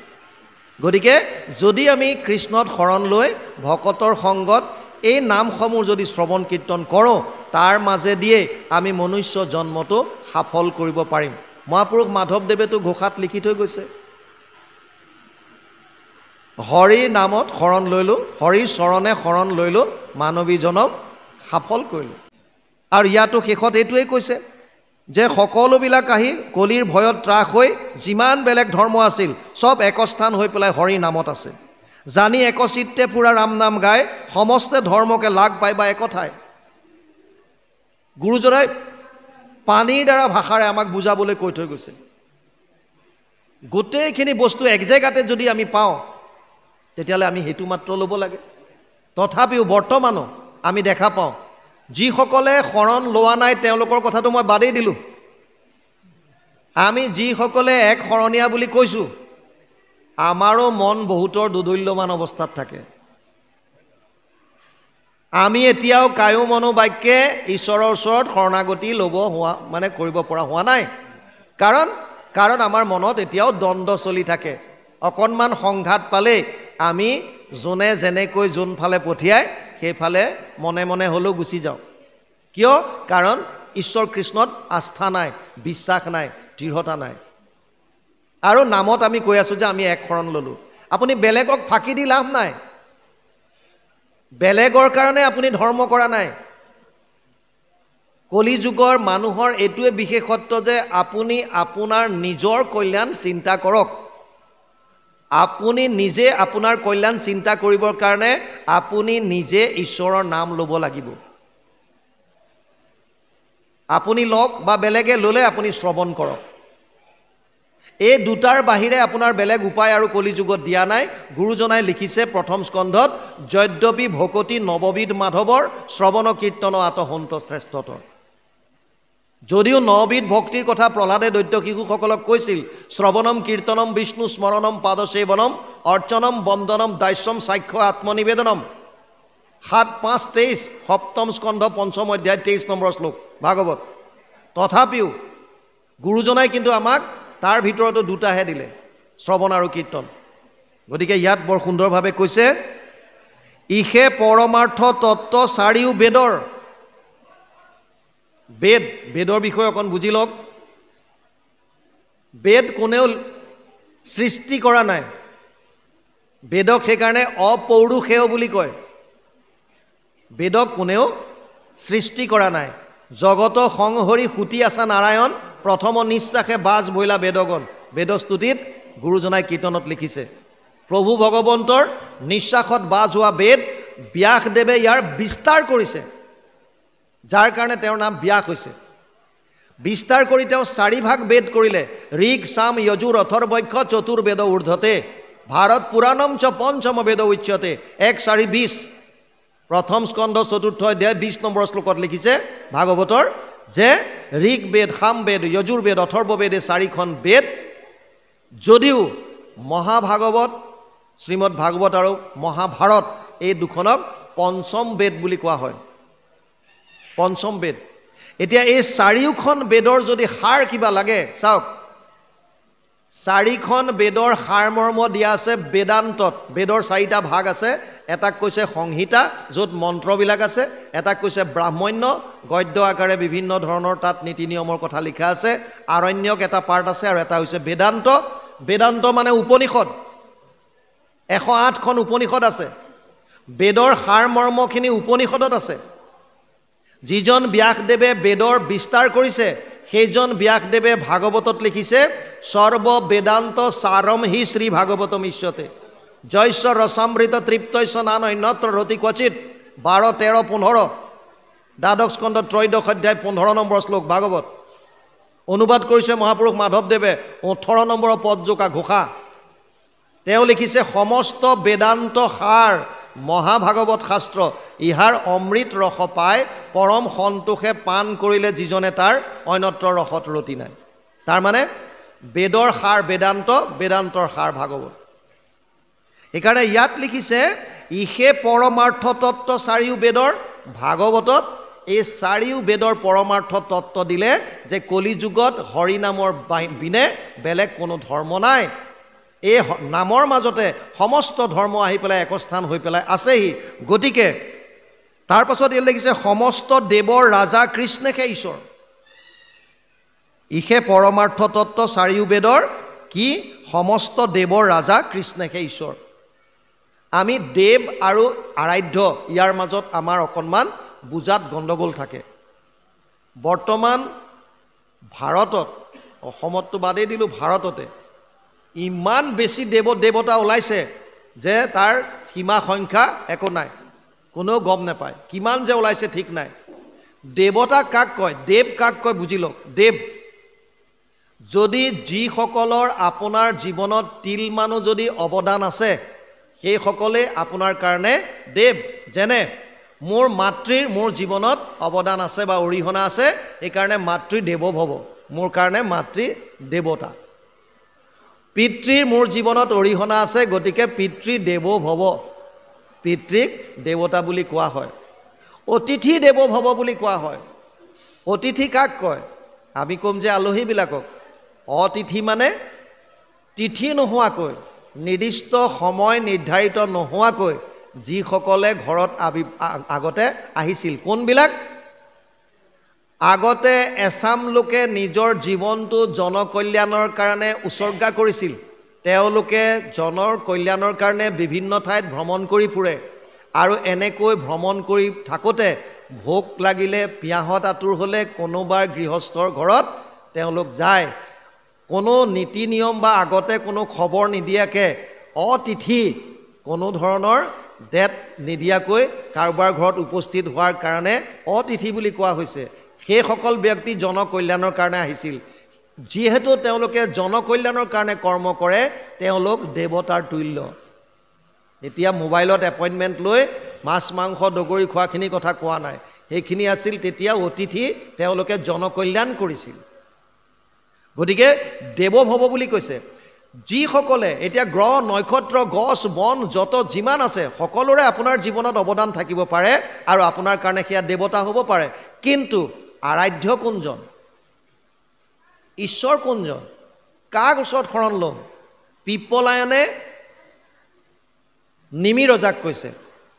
S1: গতিকে যদি আমি কৃষ্ণত শৰণ লৈ ভকতৰ সংগত এই নামসমূহ যদি শ্ৰৱণ কীৰ্তন কৰোঁ তাৰ মাজেদিয়ে আমি মনুষ্য জন্মটো সফল কৰিব পাৰিম মহাপুৰুষ মাধৱদেৱেতো ঘোষাত লিখি থৈ গৈছে হৰি নামত শৰণ লৈলো হৰি চৰণে শৰণ লৈলো মানৱী জনম সফল কৰিলো আৰু ইয়াতো শেষত এইটোৱে কৈছে যে সকলোবিলাক আহি কলিৰ ভয়ত ত্ৰাস হৈ যিমান বেলেগ ধৰ্ম আছিল সব একস্থান হৈ পেলাই হৰি নামত আছে জানি একচিত্তে পুৰা ৰাম নাম গায় সমস্তে ধৰ্মকে লাগ পাইবা একঠাই গুৰুজনাই পানীৰ দ্বাৰা ভাষাৰে আমাক বুজাবলৈ কৈ থৈ গৈছে গোটেইখিনি বস্তু এক জেগাতে যদি আমি পাওঁ তেতিয়াহ'লে আমি সেইটো মাত্ৰ ল'ব লাগে তথাপিও বৰ্তমানো আমি দেখা পাওঁ যিসকলে শৰণ লোৱা নাই তেওঁলোকৰ কথাটো মই বাদেই দিলোঁ আমি যিসকলে এক শৰণীয়া বুলি কৈছোঁ আমাৰো মন বহুতৰ দুদুল্যমান অৱস্থাত থাকে আমি এতিয়াও কায়ো মনোবাক্যে ঈশ্বৰৰ ওচৰত শৰণাগতি ল'ব হোৱা মানে কৰিব পৰা হোৱা নাই কাৰণ আমাৰ মনত এতিয়াও দ্বন্দ্ব চলি থাকে অকণমান সংঘাত পালে আমি যোনে যেনেকৈ যোনফালে পঠিয়ায় সেইফালে মনে মনে হ'লেও গুচি যাওঁ কিয় কাৰণ ঈশ্বৰ কৃষ্ণত আস্থা নাই বিশ্বাস নাই দৃঢ়তা নাই আৰু নামত আমি কৈ আছোঁ যে আমি এক শৰণ ল'লোঁ আপুনি বেলেগক ফাঁকি দি লাভ নাই বেলেগৰ কাৰণে আপুনি ধৰ্ম কৰা নাই কলিযুগৰ মানুহৰ এইটোৱে বিশেষত্ব যে আপুনি আপোনাৰ নিজৰ কল্যাণ চিন্তা কৰক আপুনি নিজে আপোনাৰ কল্যাণ চিন্তা কৰিবৰ কাৰণে আপুনি নিজে ঈশ্বৰৰ নাম ল'ব লাগিব আপুনি লওক বা বেলেগে ল'লে আপুনি শ্ৰৱণ কৰক এই দুটাৰ বাহিৰে আপোনাৰ বেলেগ উপায় আৰু কলিযুগত দিয়া নাই গুৰুজনাই লিখিছে প্ৰথম স্কন্ধত যদ্যপি ভকতি নৱবিধ মাধৱৰ শ্ৰৱণ কীৰ্তন আত সন্ত শ্ৰেষ্ঠতৰ যদিও নৱবিধ ভক্তিৰ কথা প্ৰহ্লাদে দৈত্য শিশুসকলক কৈছিল শ্ৰৱণম কীৰ্তনম বিষ্ণু স্মৰণম পাদসেৱনম অৰ্চনম বন্দনম দাস্যম সাক্ষ্য আত্মনিবেদনম 7:5-23 সপ্তম স্কন্ধ পঞ্চম অধ্যায় 23 নম্বৰ শ্লোক ভাগৱত তথাপিও গুৰুজনাই কিন্তু আমাক তাৰ ভিতৰতো দুটাহে দিলে শ্ৰৱণ আৰু কীৰ্তন গতিকে ইয়াত বৰ সুন্দৰভাৱে কৈছে ইহে পৰমাৰ্থ তত্ত্ব চাৰিও বেদৰ বেদৰ বিষয়ে অকণ বুজি লওক বেদ কোনেও সৃষ্টি কৰা নাই। বেদক সেইকাৰণে অপৌৰুষেয় বুলি কয়। বেদক কোনেও সৃষ্টি কৰা নাই। জগত সংহৰি সুতি আছা নাৰায়ণ, প্ৰথম নিশ্বাসে বাজ বইলা বেদগণ। বেদস্তুতিত গুৰুজনাই কীৰ্তনত লিখিছে, প্ৰভু ভগৱন্তৰ নিশ্বাসত বাজ হোৱা বেদ ব্যাসদেৱে ইয়াৰ বিস্তাৰ কৰিছে, যাৰ কাৰণে তেওঁৰ নাম ব্যাস হৈছে। বিস্তাৰ কৰি তেওঁ 4 ভাগ বেদ কৰিলে। ঋক সাম যজুৰ অথৰ্বৈক্ষ চতুৰ্বেদ ঊৰ্ধ্বতে ভাৰত পুৰাণম চ পঞ্চম বেদ উচ্যতে 1:4-20 প্ৰথম স্কন্ধ 4ৰ্থ অধ্যায় 20 নম্বৰ শ্লোকত লিখিছে ভাগৱতৰ যে ঋক বেদ, সাম বেদ, যজুৰ বেদ, অথৰ্ব বেদ, এই 4খন বেদ যদিও মহাভাগৱত, শ্ৰীমদ ভাগৱত আৰু মহাভাৰত এই দুখনক পঞ্চম বেদ বুলি কোৱা হয়। পঞ্চম বেদ। এতিয়া এই 4খন বেদৰ যদি সাৰ কিবা লাগে চাওক, 4খন বেদৰ সাৰ মৰ্ম দিয়া আছে বেদান্তত। বেদৰ 4টা ভাগ আছে। এটাক কৈছে সংহিতা, য'ত মন্ত্ৰবিলাক আছে। এটাক কৈছে ব্ৰাহ্মণ্য, গদ্য আকাৰে বিভিন্ন ধৰণৰ তাত নীতি নিয়মৰ কথা লিখা আছে। আৰণ্যক এটা পাৰ্ট আছে, আৰু এটা হৈছে বেদান্ত। বেদান্ত মানে উপনিষদ। 108খন উপনিষদ আছে। বেদৰ সাৰ মৰ্মখিনি উপনিষদত আছে। যিজন ব্যাসদেৱে বেদৰ বিস্তাৰ কৰিছে সেইজন ব্যাসদেৱে ভাগৱতত লিখিছে সৰ্ব বেদান্ত সাৰম হি শ্ৰী ভাগৱতম ইষ্যতে জৈশ্য ৰসামৃত তৃপ্তৈশ্য নান অন্যত্ৰ ৰতি ক্বচিত 12, 13, 15 দ্বাদশ স্কন্ধ 13 অধ্যায় 15 নম্বৰ শ্লোক ভাগৱত। অনুবাদ কৰিছে মহাপুৰুষ মাধৱদেৱে 18 নম্বৰ পদজোকা ঘোষা। তেওঁ লিখিছে সমস্ত বেদান্ত সাৰ মহাভাগৱত শাস্ত্ৰ, ইহাৰ অমৃত ৰস পায় পৰম সন্তোষে পান কৰিলে যিজনে তাৰ অন্যত্ৰ ৰসত ৰতি নাই। তাৰমানে বেদৰ সাৰ বেদান্ত, বেদান্তৰ সাৰ ভাগৱত। সেইকাৰণে ইয়াত লিখিছে ইহে পৰমাৰ্থ তত্ত্ব 4 বেদৰ। ভাগৱতত এই 4 বেদৰ পৰমাৰ্থ তত্ত্ব দিলে যে কলিযুগত হৰি নামৰ বিনে বেলেগ কোনো ধৰ্ম নাই। এই নামৰ মাজতে সমস্ত ধৰ্ম আহি পেলাই একস্থান হৈ পেলাই আছেহি। গতিকে তাৰ পাছত ইয়াত লিখিছে সমস্ত দেৱৰ ৰাজা কৃষ্ণেহে ঈশ্বৰ। ইহে পৰমাৰ্থ তত্ত্ব 4 বেদৰ কি সমস্ত দেৱৰ ৰাজা কৃষ্ণেহে ঈশ্বৰ। আমি দেৱ আৰু আৰাধ্য ইয়াৰ মাজত আমাৰ অকণমান বুজাত গণ্ডগোল থাকে। বৰ্তমান ভাৰতত, অসমততো বাদেই দিলোঁ, ভাৰততে ইমান বেছি দেৱতা ওলাইছে যে তাৰ সীমা সংখ্যা একো নাই, কোনেও গম নাপায় কিমান যে ওলাইছে ঠিক নাই। দেৱতা কাক কয়, দেৱ কাক কয় বুজি লওক। দেৱ যদি যিসকলৰ আপোনাৰ জীৱনত তিলমানো যদি অৱদান আছে সেইসকলে আপোনাৰ কাৰণে দেৱ। যেনে মোৰ মাতৃৰ মোৰ জীৱনত অৱদান আছে বা অৰিহণা আছে, সেইকাৰণে মাতৃ দেৱভৱ, মোৰ কাৰণে মাতৃ দেৱতা। পিতৃৰ মোৰ জীৱনত অৰিহণা আছে, গতিকে পিতৃ দেৱভৱ, পিতৃক দেৱতা বুলি কোৱা হয়। অতিথি দেৱভৱ বুলি কোৱা হয়। অতিথি কাক কয়? আমি ক'ম যে আলহীবিলাকক। অতিথি মানে তিথি নোহোৱাকৈ, নিৰ্দিষ্ট সময় নিৰ্ধাৰিত নোহোৱাকৈ যিসকলে ঘৰত আগতে আহিছিল। কোনবিলাক? আগতে এচাম লোকে নিজৰ জীৱনটো জনকল্যাণৰ কাৰণে উচৰ্গা কৰিছিল। তেওঁলোকে জনৰ কল্যাণৰ কাৰণে বিভিন্ন ঠাইত ভ্ৰমণ কৰি ফুৰে, আৰু এনেকৈ ভ্ৰমণ কৰি থাকোঁতে ভোক লাগিলে, পিয়াহত আতুৰ হ'লে কোনোবাৰ গৃহস্থৰ ঘৰত তেওঁলোক যায়। কোনো নীতি নিয়ম বা আগতে কোনো খবৰ নিদিয়াকৈ অতিথি, কোনো ধৰণৰ ডেট নিদিয়াকৈ কাৰোবাৰ ঘৰত উপস্থিত হোৱাৰ কাৰণে অতিথি বুলি কোৱা হৈছে। সেইসকল ব্যক্তি জনকল্যাণৰ কাৰণে আহিছিল। যিহেতু তেওঁলোকে জনকল্যাণৰ কাৰণে কৰ্ম কৰে, তেওঁলোক দেৱতাৰ তুল্য। এতিয়া মোবাইলত এপইণ্টমেণ্ট লৈ মাছ মাংস দগৰি খোৱাখিনি কথা কোৱা নাই, সেইখিনি আছিল তেতিয়া অতিথি, তেওঁলোকে জনকল্যাণ কৰিছিল। গতিকে দেৱভৱ বুলি কৈছে। যিসকলে এতিয়া গ্ৰহ নক্ষত্ৰ গছ বন যত যিমান আছে সকলোৰে আপোনাৰ জীৱনত অৱদান থাকিব পাৰে, আৰু আপোনাৰ কাৰণে সেয়া দেৱতা হ'ব পাৰে। কিন্তু আৰাধ্য কোনজন? ঈশ্বৰ কোনজন? কাক ওচৰত শৰণ ল'ম? পিপলায়নে নিমি ৰজাক কৈছে,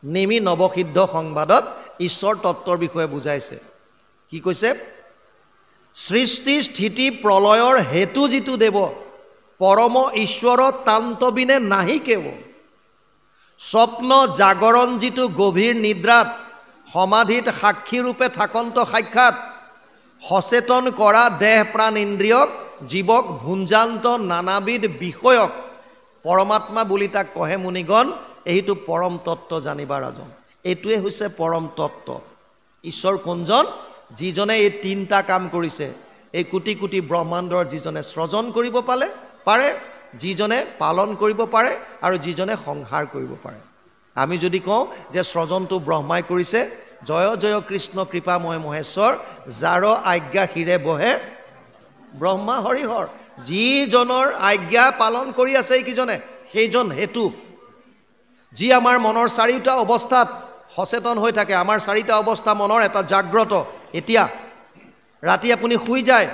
S1: নিমি নৱসিদ্ধ সংবাদত ঈশ্বৰ তত্ত্বৰ বিষয়ে বুজাইছে। কি কৈছে? সৃষ্টি স্থিতি প্ৰলয়ৰ হেতু যিটো দেৱ পৰম ঈশ্বৰ তান্তবিনে নাহি কেৱ স্বপ্ন জাগৰণ যিটো গভীৰ নিদ্ৰাত সমাধিত সাক্ষী ৰূপে থাকন্ত সাক্ষাৎ সচেতন কৰা দেহ প্ৰাণ ইন্দ্ৰিয়ক জীৱক ভুঞ্জান্ত নানাবিধ বিষয়ক পৰমাত্মা বুলি তাক কহে মুনিগণ এইটো পৰম তত্ত্ব জানিবা ৰাজন এইটোৱে হৈছে পৰম তত্ত্ব ঈশ্বৰ কোনজন যিজনে এই তিনিটা কাম কৰিছে এই কোটি কোটি ব্ৰহ্মাণ্ডৰ যিজনে সৃজন কৰিব পাৰে যিজনে পালন কৰিব পাৰে আৰু যিজনে সংহাৰ কৰিব পাৰে আমি যদি কওঁ যে সৃজনটো ব্ৰহ্মাই কৰিছে জয় জয় কৃষ্ণ কৃপাময় মহেশ্বৰ যাৰ আজ্ঞা শিৰে বহে ব্ৰহ্মা হৰিহৰ যিজনৰ আজ্ঞা পালন কৰি আছে এইকিজনে সেইজন হেতু যি আমাৰ মনৰ চাৰিটা অৱস্থাত সচেতন হৈ থাকে আমাৰ চাৰিটা অৱস্থা মনৰ এটা জাগ্ৰত এতিয়া ৰাতি আপুনি শুই যায়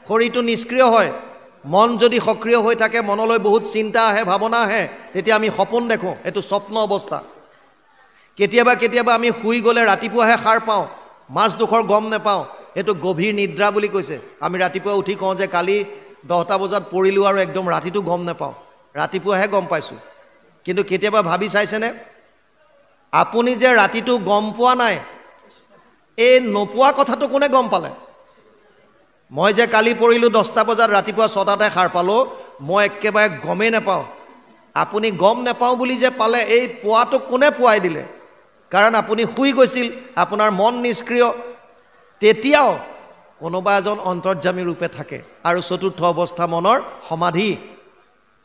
S1: শৰীৰটো নিষ্ক্ৰিয় হয় মন যদি সক্ৰিয় হৈ থাকে মনলৈ বহুত চিন্তা আহে ভাৱনা আহে তেতিয়া আমি সপোন দেখোঁ এইটো স্বপ্ন অৱস্থা কেতিয়াবা কেতিয়াবা আমি শুই গ'লে ৰাতিপুৱাহে সাৰ পাওঁ মাজডোখৰ গম নেপাওঁ এইটো গভীৰ নিদ্ৰা বুলি কৈছে আমি ৰাতিপুৱা উঠি কওঁ যে কালি 10টা বজাত পৰিলোঁ আৰু একদম ৰাতিটো গম নেপাওঁ ৰাতিপুৱাহে গম পাইছোঁ কিন্তু কেতিয়াবা ভাবি চাইছেনে আপুনি যে ৰাতিটো গম পোৱা নাই এই নোপোৱা কথাটো কোনে গম পালে মই যে কালি পৰিলোঁ 10টা বজাত ৰাতিপুৱা 6টাতে সাৰ পালোঁ মই একেবাৰে গমেই নাপাওঁ আপুনি গম নাপাওঁ বুলি যে পালে এই পোৱাটো কোনে পোৱাই দিলে কাৰণ আপুনি শুই গৈছিল আপোনাৰ মন নিষ্ক্ৰিয় তেতিয়াও কোনোবা এজন অন্তৰ্যামী ৰূপে থাকে আৰু চতুৰ্থ অৱস্থা মনৰ সমাধি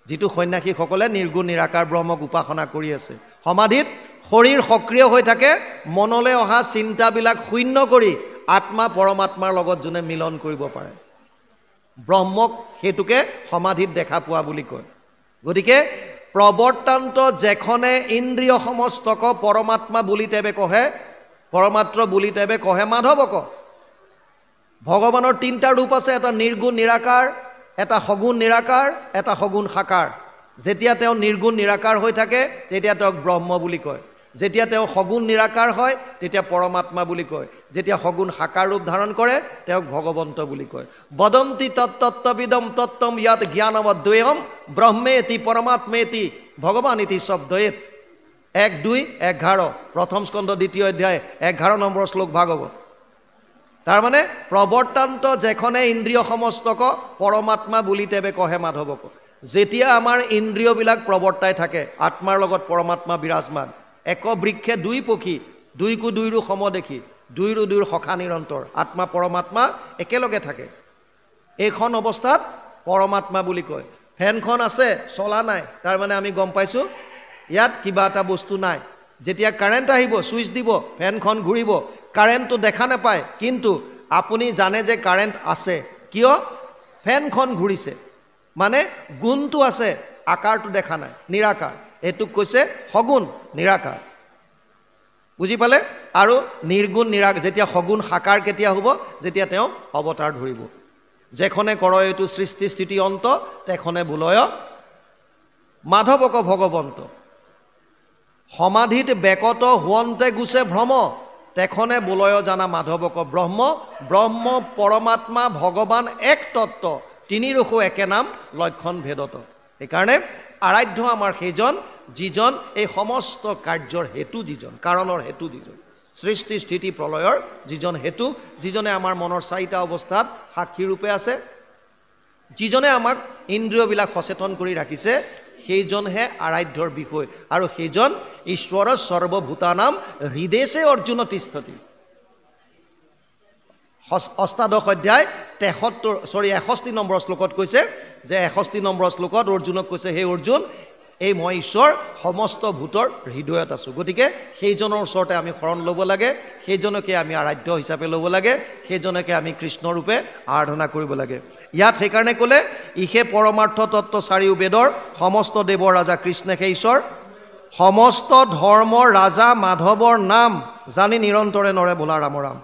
S1: যিটো সন্ন্যাসীসকলে নিৰ্গুণ নিৰাকাৰ ব্ৰহ্মক উপাসনা কৰি আছে সমাধিত শৰীৰ সক্ৰিয় হৈ থাকে মনলৈ অহা চিন্তাবিলাক শূন্য কৰি আত্মা পৰমাত্মাৰ লগত যোনে মিলন কৰিব পাৰে ব্ৰহ্মক সেইটোকে সমাধিত দেখা পোৱা বুলি কয় গতিকে প্ৰবৰ্তান্ত যেখনে ইন্দ্ৰিয় সমস্তক পৰমাত্মা বুলি তেবে কহে পৰমাত্ৰ বুলি তেবে কহে মাধৱক ভগৱানৰ তিনিটা ৰূপ আছে এটা নিৰ্গুণ নিৰাকাৰ এটা সগুণ নিৰাকাৰ এটা সগুণ সাকাৰ যেতিয়া তেওঁ নিৰ্গুণ নিৰাকাৰ হৈ থাকে তেতিয়া তেওঁক ব্ৰহ্ম বুলি কয় যেতিয়া তেওঁ সগুণ নিৰাকাৰ হয় তেতিয়া পৰমাত্মা বুলি কয় যেতিয়া সগুণ সাকাৰ ৰূপ ধাৰণ কৰে তেওঁক ভগৱন্ত বুলি কয় বদন্তি তত্তত্ত্ববিদম তত্ত্বম ইয়াত জ্ঞানৱদ্বয়ম ব্ৰহ্মেতি পৰমাত্মেতি ভগৱান ইতি শব্দয়েত 1-2-11 প্ৰথম স্কন্ধ দ্বিতীয় অধ্যায় 11 নম্বৰ শ্লোক ভাগৱত তাৰমানে প্ৰবৰ্তান্ত যেখনে ইন্দ্ৰিয় সমস্তক পৰমাত্মা বুলি তেবে কহে মাধৱক যেতিয়া আমাৰ ইন্দ্ৰিয়বিলাক প্ৰবৰ্তাই থাকে আত্মাৰ লগত পৰমাত্মা বিৰাজমান এক বৃক্ষে দুই পক্ষী দুইকো দুইৰো সম দেখি দুইৰো দুইৰ সখা নিৰন্তৰ আত্মা পৰমাত্মা একেলগে থাকে এইখন অৱস্থাত পৰমাত্মা বুলি কয় ফেনখন আছে চলা নাই তাৰ মানে আমি গম পাইছোঁ ইয়াত কিবা এটা বস্তু নাই যেতিয়া কাৰেণ্ট আহিব সুইচ দিব ফেনখন ঘূৰিব কাৰেণ্টটো দেখা নাপায় কিন্তু আপুনি জানে যে কাৰেণ্ট আছে কিয় ফেনখন ঘূৰিছে মানে গুণটো আছে আকাৰটো দেখা নাই নিৰাকাৰ এইটোক কৈছে সগুণ নিৰাকাৰ বুজি পালে আৰু নিৰ্গুণ নিৰাকাৰ যেতিয়া সগুণ সাকাৰ কেতিয়া হ'ব যেতিয়া তেওঁ অৱতাৰ ধৰিব যেখনে কৰ এইটো সৃষ্টি স্থিতি অন্ত তেখনে বোলয় মাধৱক ভগৱন্ত সমাধিত বেকত হুৱন্তে গুছে ভ্ৰম তেখনে বোলয় জানা মাধৱক ব্ৰহ্ম ব্ৰহ্ম পৰমাত্মা ভগৱান এক তত্ত্ব তিনি ৰসো একে নাম লক্ষণ ভেদত সেইকাৰণে আৰাধ্য আমাৰ সেইজন যিজন এই সমস্ত কাৰ্যৰ হেতু যিজন কাৰণৰ হেতু যিজন সৃষ্টি স্থিতি প্ৰলয়ৰ যিজন হেতু যিজনে আমাৰ মনৰ চাৰিটা অৱস্থাত সাক্ষী ৰূপে আছে যিজনে আমাক ইন্দ্ৰিয়বিলাক সচেতন কৰি ৰাখিছে সেইজনহে আৰাধ্যৰ বিষয় আৰু সেইজন ঈশ্বৰ সৰ্বভূতানাম হৃদেশে অৰ্জুন তিষ্ঠতি অষ্টাদশ অধ্যায় 61 নম্বৰ শ্লোকত কৈছে যে 61 নম্বৰ শ্লোকত অৰ্জুনক কৈছে হে অৰ্জুন এই মই ঈশ্বৰ সমস্ত ভূতৰ হৃদয়ত আছোঁ গতিকে সেইজনৰ ওচৰতে আমি শৰণ ল'ব লাগে সেইজনকে আমি আৰাধ্য হিচাপে ল'ব লাগে সেইজনকে আমি কৃষ্ণ ৰূপে আৰাধনা কৰিব লাগে ইয়াত সেইকাৰণে ক'লে ইহে পৰমাৰ্থ তত্ত্ব চাৰিও বেদৰ সমস্ত দেৱৰ ৰাজা কৃষ্ণকে ঈশ্বৰ সমস্ত ধৰ্মৰ ৰাজা মাধৱৰ নাম জানি নিৰন্তৰে নৰে বোলা ৰাম ৰাম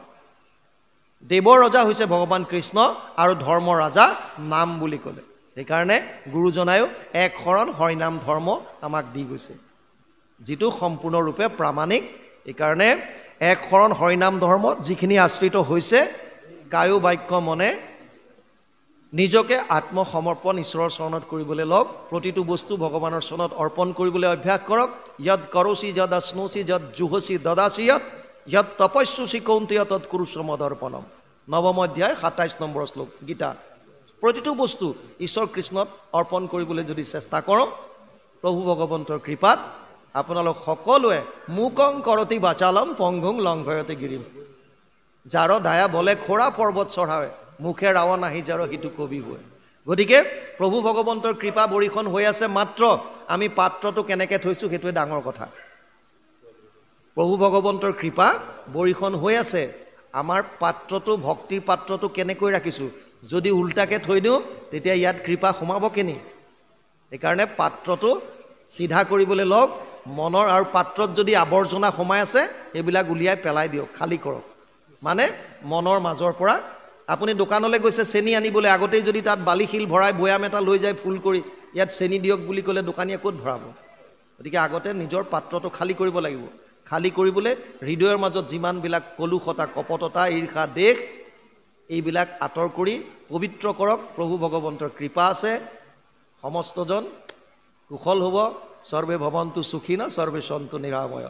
S1: দেৱৰ ৰজা হৈছে ভগৱান কৃষ্ণ আৰু ধৰ্মৰ ৰাজা নাম বুলি ক'লে সেইকাৰণে গুৰুজনায়ো এক শৰণ হৰিনাম ধৰ্ম আমাক দি গৈছে যিটো সম্পূৰ্ণৰূপে প্ৰামাণিক এইকাৰণে এক শৰণ হৰিনাম ধৰ্মত যিখিনি আশ্ৰিত হৈছে কায়ো বাক্য মনে নিজকে আত্মসমৰ্পণ ঈশ্বৰৰ চৰণত কৰিবলৈ লওক প্ৰতিটো বস্তু ভগৱানৰ চৰণত অৰ্পণ কৰিবলৈ অভ্যাস কৰক যদ কৰচি যদ অশ্নচি যদ জুহচি দদাচি যদ তপস্যুচি কৌন্তেয় তৎ কুৰুশ্ৰম দৰ্পণম নৱম অধ্যায় ২৭ নম্বৰ শ্লোক গীতা প্ৰতিটো বস্তু ঈশ্বৰ কৃষ্ণত অৰ্পণ কৰিবলৈ যদি চেষ্টা কৰক প্ৰভু ভগৱন্তৰ কৃপাত আপোনালোক সকলোৱে মুকং কৰতি বাচালম পংগুং লংঘয়তে গিৰিম যাৰ দায়া বলে খোৰা পৰ্বত চঢ়াৱে মুখে ৰাৱণ আহি যাৰ সিটো কবি হয় গতিকে প্ৰভু ভগৱন্তৰ কৃপা বৰিখন হৈ আছে মাত্ৰ আমি পাত্ৰটো কেনেকৈ থৈছোঁ সেইটোৱে ডাঙৰ কথা প্ৰভু ভগৱন্তৰ কৃপা বৰিখন হৈ আছে আমাৰ পাত্ৰটো ভক্তিৰ পাত্ৰটো কেনেকৈ ৰাখিছোঁ যদি উল্টাকে থৈ দিওঁ তেতিয়া ইয়াত কৃপা সোমাব কেনি সেইকাৰণে পাত্ৰটো চিধা কৰিবলৈ লওক মনৰ আৰু পাত্ৰত যদি আৱৰ্জনা সোমাই আছে সেইবিলাক উলিয়াই পেলাই দিয়ক খালী কৰক মানে মনৰ মাজৰ পৰা আপুনি দোকানলৈ গৈছে চেনি আনিবলৈ আগতেই যদি তাত বালিশিল ভৰাই বৈয়াম এটা লৈ যায় ফুল কৰি ইয়াত চেনি দিয়ক বুলি ক'লে দোকানীয়ে ক'ত ভৰাব গতিকে আগতে নিজৰ পাত্ৰটো খালী কৰিব লাগিব খালী কৰিবলৈ হৃদয়ৰ মাজত যিমানবিলাক কলুষতা কপটতা ঈৰ্ষা দেশ এইবিলাক আঁতৰ কৰি পবিত্ৰ কৰক প্ৰভু ভগৱন্তৰ কৃপা আছে সমস্তজন কুশল হ'ব সৰ্বে ভৱন্তু সুখীন সৰ্বে সন্তু নিৰাময়